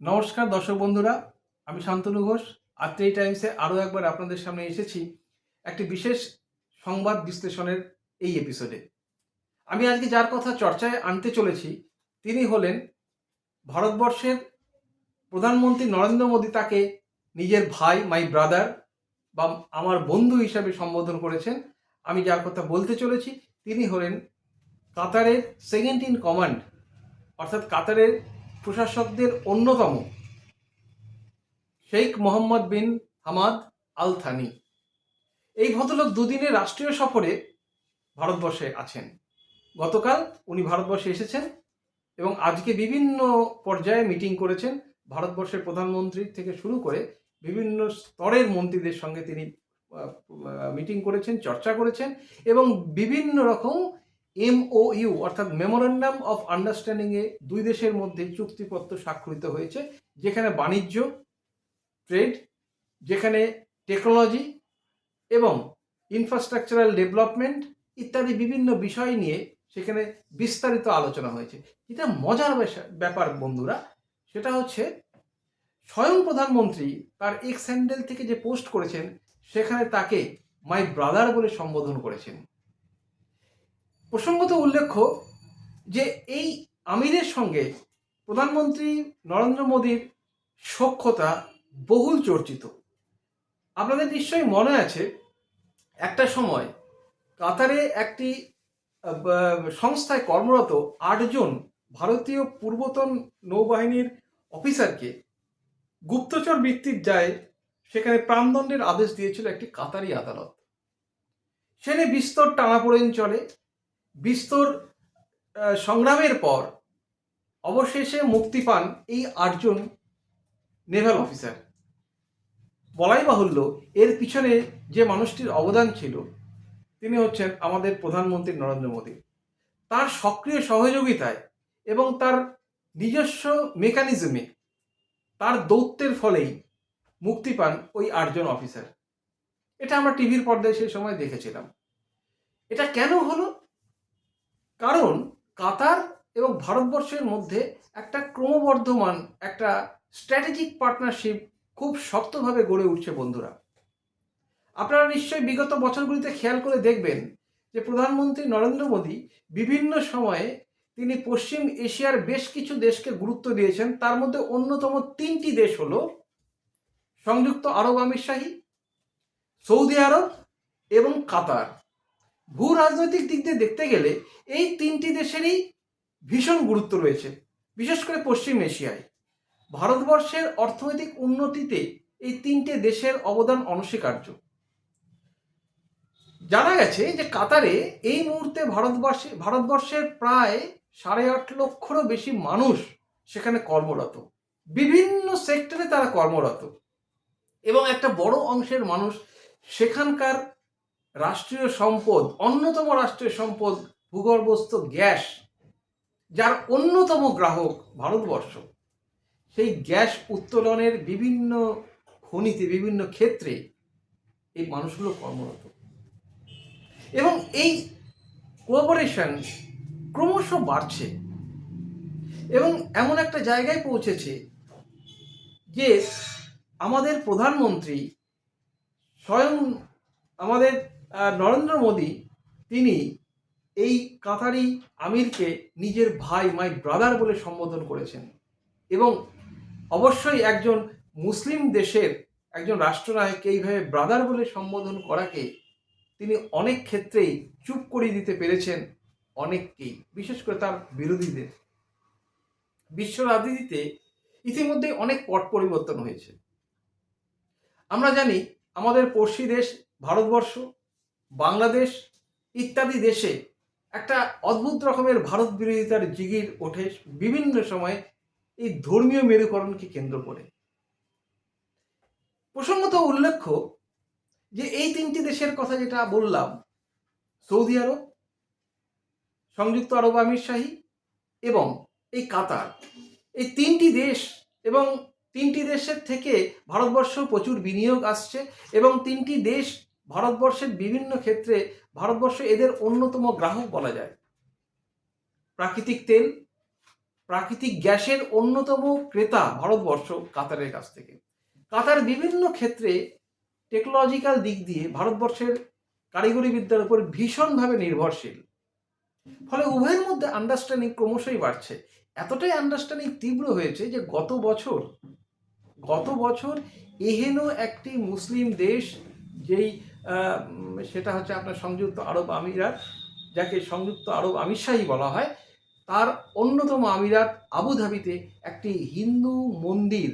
নমস্কার দর্শক বন্ধুরা, আমি শান্তনু ঘোষ। আত্রেই টাইমসে আরও একবার আপনাদের সামনে এসেছি একটি বিশেষ সংবাদ বিশ্লেষণের এই এপিসোডে। আমি আজকে যার কথা চর্চায় আনতে চলেছি তিনি হলেন ভারতবর্ষের প্রধানমন্ত্রী নরেন্দ্র মোদী। তাকে নিজের ভাই, মাই ব্রাদার বা আমার বন্ধু হিসাবে সম্বোধন করেছেন। আমি যার কথা বলতে চলেছি তিনি হলেন কাতারের সেকেন্ড ইন কমান্ড, অর্থাৎ কাতারের প্রশাসকদের অন্যতম Sheikh Mohammed bin Hamad Al Thani. এই ভদ্রলোক দুদিনের রাষ্ট্রীয় সফরে ভারতবর্ষে আছেন। গতকাল উনি ভারতবর্ষে এসেছেন এবং আজকে বিভিন্ন পর্যায়ে মিটিং করেছেন। ভারতবর্ষের প্রধানমন্ত্রী থেকে শুরু করে বিভিন্ন স্তরের মন্ত্রীদের সঙ্গে তিনি মিটিং করেছেন, চর্চা করেছেন এবং বিভিন্ন রকম MOU অর্থাৎ মেমোরেন্ডাম অফ আন্ডারস্ট্যান্ডিংয়ে দুই দেশের মধ্যে চুক্তিপত্র স্বাক্ষরিত হয়েছে, যেখানে বাণিজ্য, ট্রেড, যেখানে টেকনোলজি এবং ইনফ্রাস্ট্রাকচারাল ডেভেলপমেন্ট ইত্যাদি বিভিন্ন বিষয় নিয়ে সেখানে বিস্তারিত আলোচনা হয়েছে। যেটা মজার ব্যাপার বন্ধুরা, সেটা হচ্ছে স্বয়ং প্রধানমন্ত্রী তার এক্স হ্যান্ডেল থেকে যে পোস্ট করেছেন সেখানে তাকে মাই ব্রাদার বলে সম্বোধন করেছেন। প্রসঙ্গত উল্লেখ্য যে এই আমিরের সঙ্গে প্রধানমন্ত্রী নরেন্দ্র মোদীর সখ্যতা বহুল চর্চিত। আপনাদের নিশ্চয়ই মনে আছে, একটা সময় কাতারে একটি সংস্থায় কর্মরত 8জন ভারতীয় পূর্বতন নৌবাহিনীর অফিসারকে গুপ্তচর বৃত্তির দায়ে সেখানে প্রাণদণ্ডের আদেশ দিয়েছিল একটি কাতারি আদালত। সেখানে বিস্তর টানাপোড়েন চলে। বিস্তর সংগ্রামের পর অবশেষে মুক্তি পান এই 8জন নেভাল অফিসার। বলাই বাহুল্য, এর পিছনে যে মানুষটির অবদান ছিল তিনি হচ্ছেন আমাদের প্রধানমন্ত্রী নরেন্দ্র মোদী। তার সক্রিয় সহযোগিতায় এবং তার নিজস্ব মেকানিজমে, তার দৌত্যের ফলেই মুক্তি পান ওই 8জন অফিসার। এটা আমরা টিভির পর্দায় সেই সময় দেখেছিলাম। এটা কেন হলো? কারণ কাতার এবং ভারতবর্ষের মধ্যে একটা ক্রমবর্ধমান একটা স্ট্র্যাটেজিক পার্টনারশিপ খুব শক্তভাবে গড়ে উঠছে বন্ধুরা। আপনারা নিশ্চয়ই বিগত বছরগুলিতে খেয়াল করে দেখবেন যে প্রধানমন্ত্রী নরেন্দ্র মোদী বিভিন্ন সময়ে তিনি পশ্চিম এশিয়ার বেশ কিছু দেশকে গুরুত্ব দিয়েছেন। তার মধ্যে অন্যতম 3টি দেশ হলো সংযুক্ত আরব আমিরশাহী, সৌদি আরব এবং কাতার। ভূ রাজনৈতিক দিক দিয়ে দেখতে গেলে এই 3টি দেশেরই ভীষণ গুরুত্ব রয়েছে, বিশেষ করে পশ্চিম এশিয়ায়। ভারতবর্ষের অর্থনৈতিক উন্নতিতে এই 3টে দেশের অবদান অনস্বীকার্য। জানা গেছে যে কাতারে এই মুহূর্তে ভারতবর্ষের প্রায় 8.5 লক্ষেরও বেশি মানুষ সেখানে কর্মরত। বিভিন্ন সেক্টরে তারা কর্মরত এবং একটা বড় অংশের মানুষ সেখানকার রাষ্ট্রীয় সম্পদ, অন্যতম রাষ্ট্রীয় সম্পদ ভূগর্ভস্থ গ্যাস, যার অন্যতম গ্রাহক ভারতবর্ষ, সেই গ্যাস উত্তোলনের বিভিন্ন খনিতে, বিভিন্ন ক্ষেত্রে এই মানুষগুলো কর্মরত এবং এই কোঅপারেশন ক্রমশ বাড়ছে এবং এমন একটা জায়গায় পৌঁছেছে যে আমাদের প্রধানমন্ত্রী স্বয়ং আমাদের নরেন্দ্র মোদী তিনি এই কাতারি আমিরকে নিজের ভাই, মাই ব্রাদার বলে সম্বোধন করেছেন এবং অবশ্যই একজন মুসলিম দেশের একজন রাষ্ট্রনায়ককে এইভাবে ব্রাদার বলে সম্বোধন করাকে তিনি অনেক ক্ষেত্রেই চুপ করিয়ে দিতে পেরেছেন অনেককেই, বিশেষ করে তার বিরোধীদের। বিশ্ব রাজনীতিতে ইতিমধ্যে অনেক পট পরিবর্তন হয়েছে। আমরা জানি আমাদের পড়শি দেশ ভারতবর্ষ, বাংলাদেশ ইত্যাদি দেশে একটা অদ্ভুত রকমের ভারত বিরোধিতার জিগির ওঠে বিভিন্ন সময় এই ধর্মীয় মেরুকরণকে কেন্দ্র করে। প্রসঙ্গত উল্লেখ্য যে এই 3টি দেশের কথা যেটা বললাম, সৌদি আরব, সংযুক্ত আরব আমিরশাহী এবং এই কাতার, এই 3টি দেশ এবং 3টি দেশের থেকে ভারতবর্ষ প্রচুর বিনিয়োগ আসছে এবং 3টি দেশ ভারতবর্ষের বিভিন্ন ক্ষেত্রে ভারতবর্ষ এদের অন্যতম গ্রাহক বলা যায়। প্রাকৃতিক তেল, প্রাকৃতিক গ্যাসের অন্যতম ক্রেতা ভারতবর্ষ কাতারের কাছ থেকে। কাতার বিভিন্ন ক্ষেত্রে টেকনোলজিক্যাল দিক দিয়ে ভারতবর্ষের কারিগরি বিদ্যার উপর ভীষণভাবে নির্ভরশীল। ফলে উভয়ের মধ্যে আন্ডারস্ট্যান্ডিং ক্রমশই বাড়ছে। এতটাই আন্ডারস্ট্যান্ডিং তীব্র হয়েছে যে গত বছর এহেন একটি মুসলিম দেশ, যেই সেটা হচ্ছে আপনার সংযুক্ত আরব আমিরাত, যাকে সংযুক্ত আরব আমিরশাহী বলা হয়, তার অন্যতম আমিরাত আবুধাবিতে একটি হিন্দু মন্দির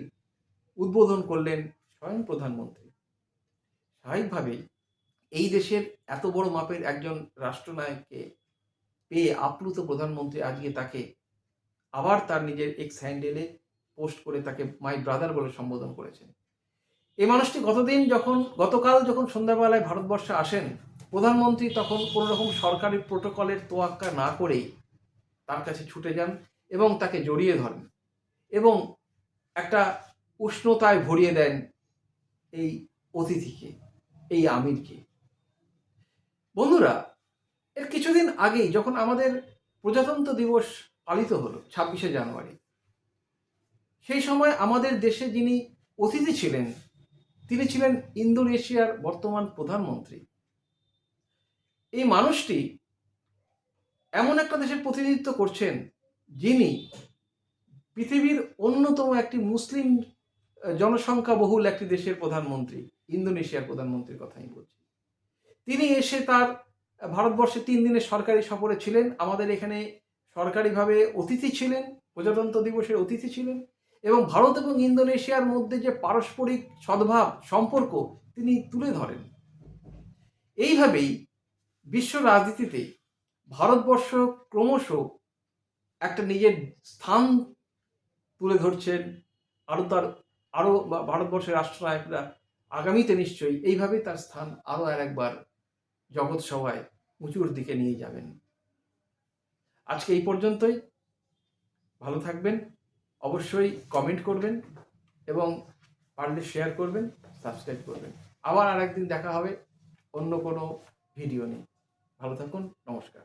উদ্বোধন করলেন স্বয়ং প্রধানমন্ত্রী। স্বাভাবিকভাবেই এই দেশের এত বড় মাপের একজন রাষ্ট্রনায়ককে পেয়ে আপ্লুত প্রধানমন্ত্রী আজকে তাকে আবার তার নিজের এক্স হ্যান্ডেলে পোস্ট করে তাকে মাই ব্রাদার বলে সম্বোধন করেছেন। এই মানুষটি গতকাল যখন সন্ধ্যাবেলায় ভারতবর্ষে আসেন, প্রধানমন্ত্রী তখন কোনো রকম সরকারি প্রোটোকলের তোয়াক্কা না করেই তার কাছে ছুটে যান এবং তাকে জড়িয়ে ধরেন এবং একটা উষ্ণতায় ভরিয়ে দেন এই অতিথিকে, এই আমিরকে। বন্ধুরা, এর কিছুদিন আগেই যখন আমাদের প্রজাতন্ত্র দিবস পালিত হলো 26শে জানুয়ারি, সেই সময় আমাদের দেশে যিনি অতিথি ছিলেন তিনি ছিলেন ইন্দোনেশিয়ার বর্তমান প্রধানমন্ত্রী। এই মানুষটি এমন একটা দেশের প্রতিনিধিত্ব করছেন যিনি পৃথিবীর অন্যতম একটি মুসলিম জনসংখ্যা বহুল একটি দেশের প্রধানমন্ত্রী, ইন্দোনেশিয়ার প্রধানমন্ত্রীর কথাই বলছি। তিনি এসে তার ভারতবর্ষে 3 দিনের সরকারি সফরে ছিলেন। আমাদের এখানে সরকারিভাবে অতিথি ছিলেন, প্রজাতন্ত্র দিবসের অতিথি ছিলেন এবং ভারত এবং ইন্দোনেশিয়ার মধ্যে যে পারস্পরিক সদ্ভাব সম্পর্ক তিনি তুলে ধরেন। এইভাবেই বিশ্ব রাজনীতিতে ভারতবর্ষ ক্রমশ একটা নিজের স্থান তুলে ধরছেন। আরও ভারতবর্ষের রাষ্ট্রনায়করা আগামীতে নিশ্চয়ই এইভাবেই তার স্থান আরও একবার জগৎ সভায় উঁচুর দিকে নিয়ে যাবেন। আজকে এই পর্যন্তই। ভালো থাকবেন, অবশ্যই কমেন্ট করবেন এবং পারলে শেয়ার করবেন, সাবস্ক্রাইব করবেন। আবার আরেকদিন দেখা হবে অন্য কোনো ভিডিও নিয়ে। ভালো থাকুন, নমস্কার।